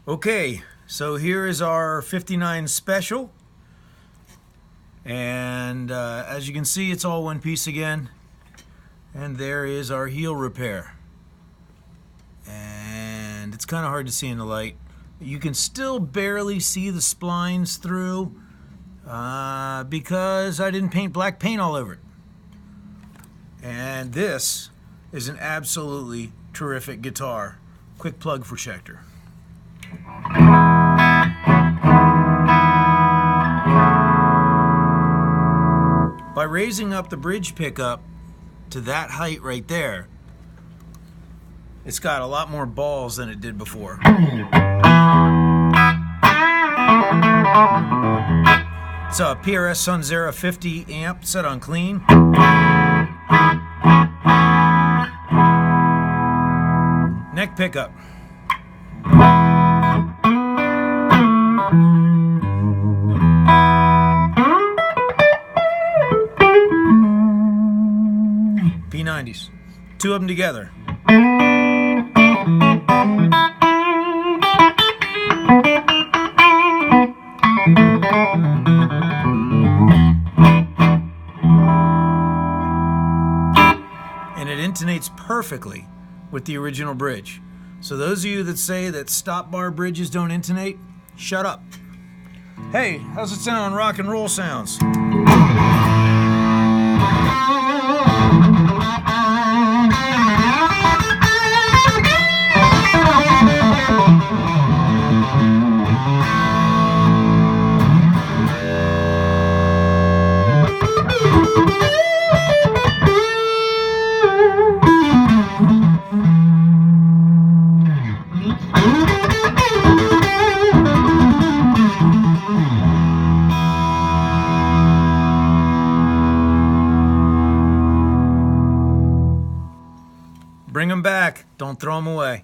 Okay, so here is our 59 special, and as you can see, it's all one piece again. And there is our heel repair, and it's kind of hard to see in the light. You can still barely see the splines through because I didn't paint black paint all over it. And this is an absolutely terrific guitar. Quick plug for Schecter. By raising up the bridge pickup to that height right there, it's got a lot more balls than it did before. It's a PRS Sunzera 50 amp set on clean. Neck pickup. P90s. Two of them together. And it intonates perfectly with the original bridge. So those of you that say that stop bar bridges don't intonate, shut up. Hey, how's it sound on Rock and Roll Sounds? Bring them back. Don't throw them away.